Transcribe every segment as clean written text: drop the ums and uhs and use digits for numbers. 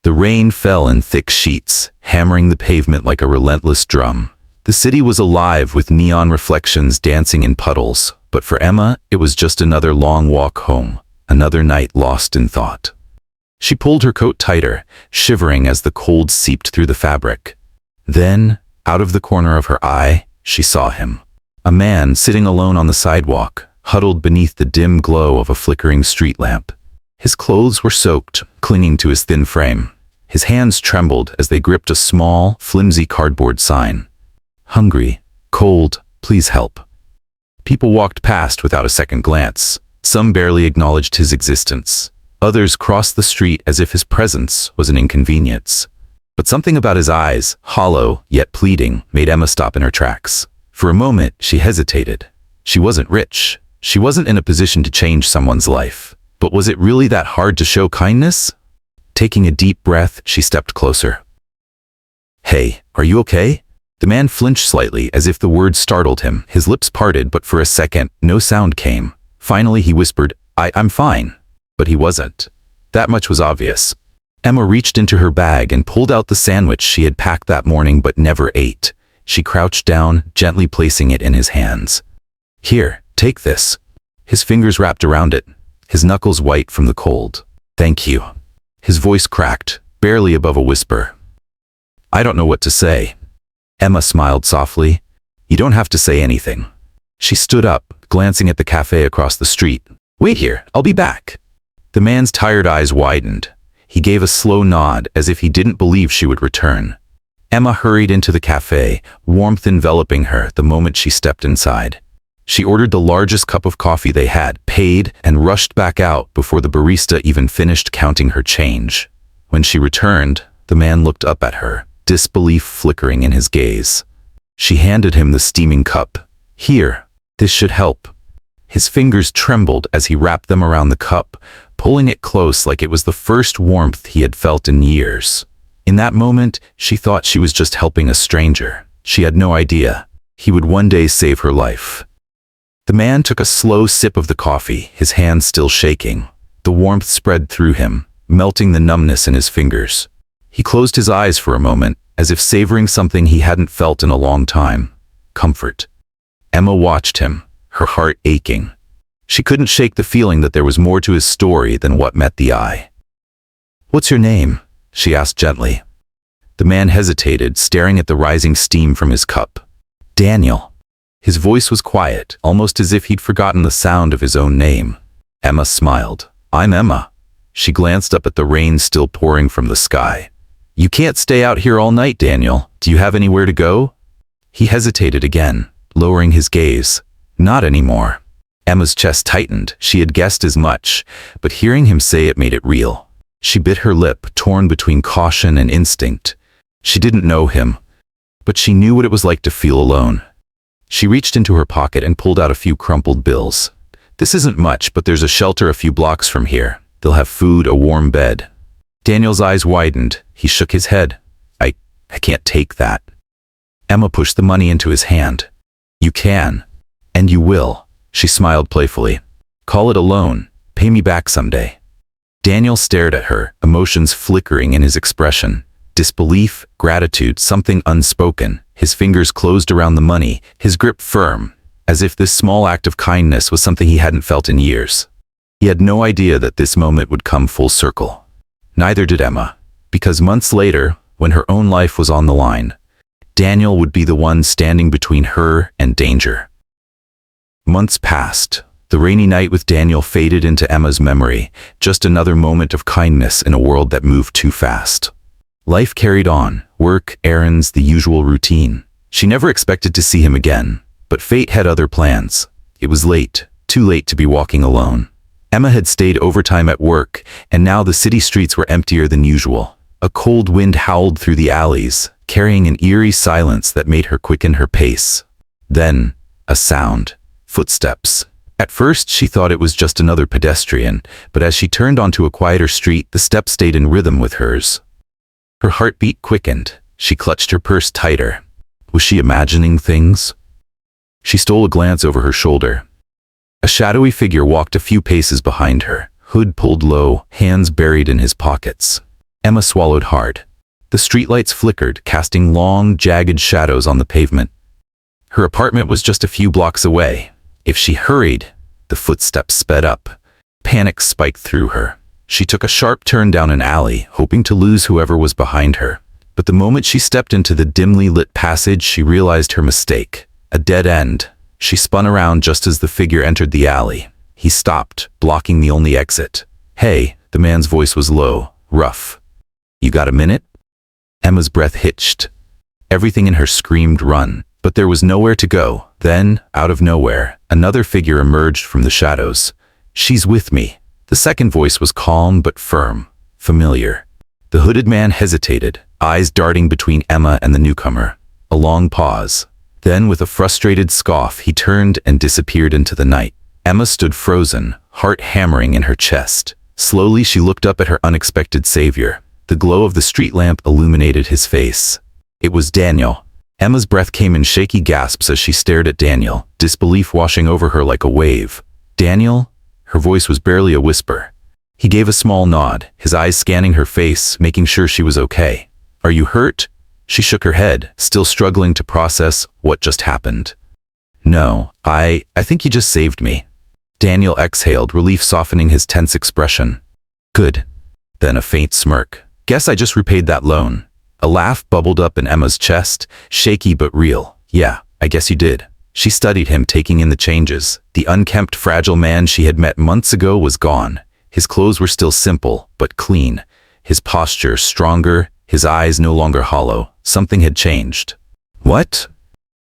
The rain fell in thick sheets, hammering the pavement like a relentless drum. The city was alive with neon reflections dancing in puddles, but for Emma, it was just another long walk home, another night lost in thought. She pulled her coat tighter, shivering as the cold seeped through the fabric. Then, out of the corner of her eye, she saw him. A man sitting alone on the sidewalk, huddled beneath the dim glow of a flickering street lamp. His clothes were soaked, clinging to his thin frame. His hands trembled as they gripped a small, flimsy cardboard sign. Hungry, cold, please help. People walked past without a second glance. Some barely acknowledged his existence. Others crossed the street as if his presence was an inconvenience. But something about his eyes, hollow yet pleading, made Emma stop in her tracks. For a moment, she hesitated. She wasn't rich. She wasn't in a position to change someone's life. But was it really that hard to show kindness? Taking a deep breath, she stepped closer. "Hey, are you okay?" The man flinched slightly as if the words startled him. His lips parted, but for a second, no sound came. Finally, he whispered, I'm fine. But he wasn't. That much was obvious. Emma reached into her bag and pulled out the sandwich she had packed that morning but never ate. She crouched down, gently placing it in his hands. "Here, take this." His fingers wrapped around it, his knuckles white from the cold. "Thank you." His voice cracked, barely above a whisper. "I don't know what to say." Emma smiled softly. "You don't have to say anything." She stood up, glancing at the cafe across the street. "Wait here, I'll be back." The man's tired eyes widened. He gave a slow nod as if he didn't believe she would return. Emma hurried into the cafe, warmth enveloping her the moment she stepped inside. She ordered the largest cup of coffee they had, paid, and rushed back out before the barista even finished counting her change. When she returned, the man looked up at her, disbelief flickering in his gaze. She handed him the steaming cup. "Here, this should help." His fingers trembled as he wrapped them around the cup, pulling it close like it was the first warmth he had felt in years. In that moment, she thought she was just helping a stranger. She had no idea. He would one day save her life. The man took a slow sip of the coffee, his hands still shaking. The warmth spread through him, melting the numbness in his fingers. He closed his eyes for a moment, as if savoring something he hadn't felt in a long time. Comfort. Emma watched him, her heart aching. She couldn't shake the feeling that there was more to his story than what met the eye. "What's your name?" she asked gently. The man hesitated, staring at the rising steam from his cup. "Daniel." His voice was quiet, almost as if he'd forgotten the sound of his own name. Emma smiled. "I'm Emma." She glanced up at the rain still pouring from the sky. "You can't stay out here all night, Daniel. Do you have anywhere to go?" He hesitated again, lowering his gaze. "Not anymore." Emma's chest tightened. She had guessed as much, but hearing him say it made it real. She bit her lip, torn between caution and instinct. She didn't know him, but she knew what it was like to feel alone. She reached into her pocket and pulled out a few crumpled bills. "This isn't much, but there's a shelter a few blocks from here. They'll have food, a warm bed." Daniel's eyes widened. He shook his head. I can't take that." Emma pushed the money into his hand. "You can. And you will." She smiled playfully. "Call it a loan. Pay me back someday." Daniel stared at her, emotions flickering in his expression. Disbelief, gratitude, something unspoken. His fingers closed around the money, his grip firm, as if this small act of kindness was something he hadn't felt in years. He had no idea that this moment would come full circle. Neither did Emma, because months later, when her own life was on the line, Daniel would be the one standing between her and danger. Months passed. The rainy night with Daniel faded into Emma's memory, just another moment of kindness in a world that moved too fast. Life carried on, work, errands, the usual routine. She never expected to see him again, but fate had other plans. It was late, too late to be walking alone. Emma had stayed overtime at work, and now the city streets were emptier than usual. A cold wind howled through the alleys, carrying an eerie silence that made her quicken her pace. Then, a sound. Footsteps. At first, she thought it was just another pedestrian, but as she turned onto a quieter street, the steps stayed in rhythm with hers. Her heartbeat quickened. She clutched her purse tighter. Was she imagining things? She stole a glance over her shoulder. A shadowy figure walked a few paces behind her, hood pulled low, hands buried in his pockets. Emma swallowed hard. The streetlights flickered, casting long, jagged shadows on the pavement. Her apartment was just a few blocks away. If she hurried, the footsteps sped up. Panic spiked through her. She took a sharp turn down an alley, hoping to lose whoever was behind her. But the moment she stepped into the dimly lit passage, she realized her mistake. A dead end. She spun around just as the figure entered the alley. He stopped, blocking the only exit. "Hey," the man's voice was low, rough. "You got a minute?" Emma's breath hitched. Everything in her screamed run, but there was nowhere to go. Then, out of nowhere, another figure emerged from the shadows. "She's with me." The second voice was calm but firm, familiar. The hooded man hesitated, eyes darting between Emma and the newcomer. A long pause. Then, with a frustrated scoff, he turned and disappeared into the night. Emma stood frozen, heart hammering in her chest. Slowly, she looked up at her unexpected savior. The glow of the street lamp illuminated his face. It was Daniel. Emma's breath came in shaky gasps as she stared at Daniel, disbelief washing over her like a wave. "Daniel?" Her voice was barely a whisper. He gave a small nod, his eyes scanning her face, making sure she was okay. "Are you hurt?" She shook her head, still struggling to process what just happened. "No, I think you just saved me." Daniel exhaled, relief softening his tense expression. "Good." Then a faint smirk. "Guess I just repaid that loan." A laugh bubbled up in Emma's chest, shaky but real. "Yeah, I guess you did." She studied him, taking in the changes. The unkempt, fragile man she had met months ago was gone. His clothes were still simple, but clean. His posture stronger, his eyes no longer hollow. Something had changed. "What?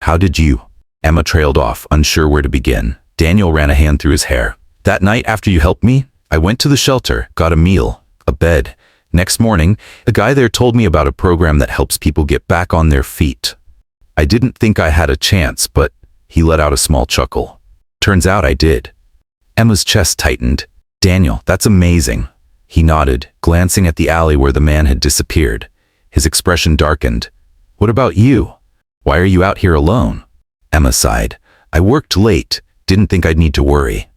How did you?" Emma trailed off, unsure where to begin. Daniel ran a hand through his hair. "That night after you helped me, I went to the shelter, got a meal, a bed. Next morning, the guy there told me about a program that helps people get back on their feet. I didn't think I had a chance, but..." He let out a small chuckle. "Turns out I did." Emma's chest tightened. "Daniel, that's amazing." He nodded, glancing at the alley where the man had disappeared. His expression darkened. "What about you? Why are you out here alone?" Emma sighed. "I worked late. Didn't think I'd need to worry."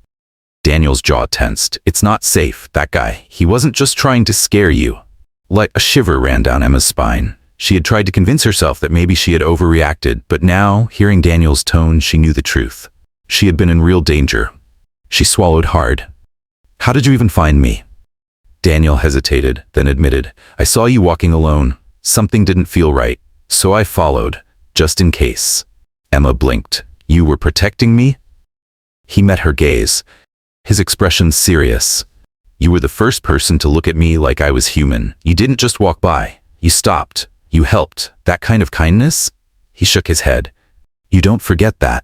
Daniel's jaw tensed. "It's not safe, that guy. He wasn't just trying to scare you." Like a shiver ran down Emma's spine. She had tried to convince herself that maybe she had overreacted, but now, hearing Daniel's tone, she knew the truth. She had been in real danger. She swallowed hard. "How did you even find me?" Daniel hesitated, then admitted, "I saw you walking alone. Something didn't feel right, so I followed, just in case." Emma blinked. "You were protecting me?" He met her gaze, his expression serious. "You were the first person to look at me like I was human. You didn't just walk by. You stopped. You helped. That kind of kindness?" He shook his head. "You don't forget that."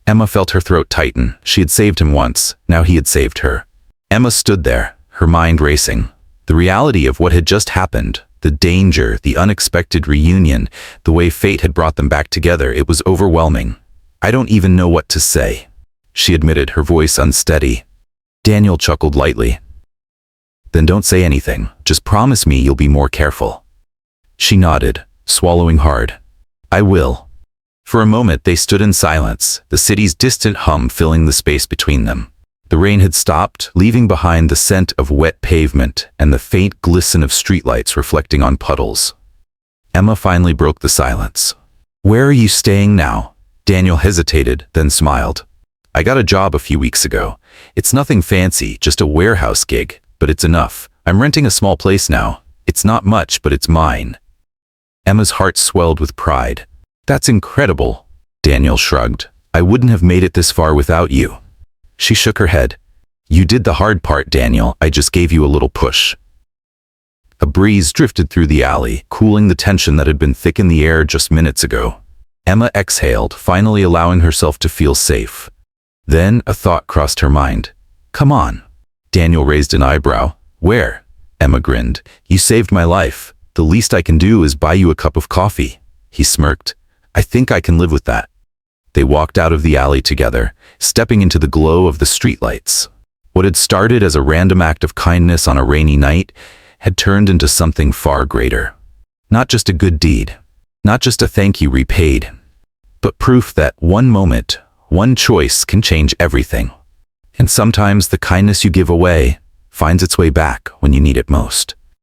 Emma felt her throat tighten. She had saved him once. Now he had saved her. Emma stood there, her mind racing. The reality of what had just happened, the danger, the unexpected reunion, the way fate had brought them back together, it was overwhelming. "I don't even know what to say," she admitted, her voice unsteady. Daniel chuckled lightly. "Then don't say anything. Just promise me you'll be more careful." She nodded, swallowing hard. "I will." For a moment they stood in silence, the city's distant hum filling the space between them. The rain had stopped, leaving behind the scent of wet pavement and the faint glisten of streetlights reflecting on puddles. Emma finally broke the silence. "Where are you staying now?" Daniel hesitated, then smiled. "I got a job a few weeks ago. It's nothing fancy, just a warehouse gig, but it's enough. I'm renting a small place now. It's not much, but it's mine." Emma's heart swelled with pride. "That's incredible." Daniel shrugged. "I wouldn't have made it this far without you." She shook her head. "You did the hard part, Daniel. I just gave you a little push." A breeze drifted through the alley, cooling the tension that had been thick in the air just minutes ago. Emma exhaled, finally allowing herself to feel safe. Then a thought crossed her mind. "Come on." Daniel raised an eyebrow. "Where?" Emma grinned. "You saved my life. The least I can do is buy you a cup of coffee." He smirked. "I think I can live with that." They walked out of the alley together, stepping into the glow of the streetlights. What had started as a random act of kindness on a rainy night had turned into something far greater. Not just a good deed, not just a thank you repaid, but proof that one moment, one choice can change everything. And sometimes the kindness you give away finds its way back when you need it most.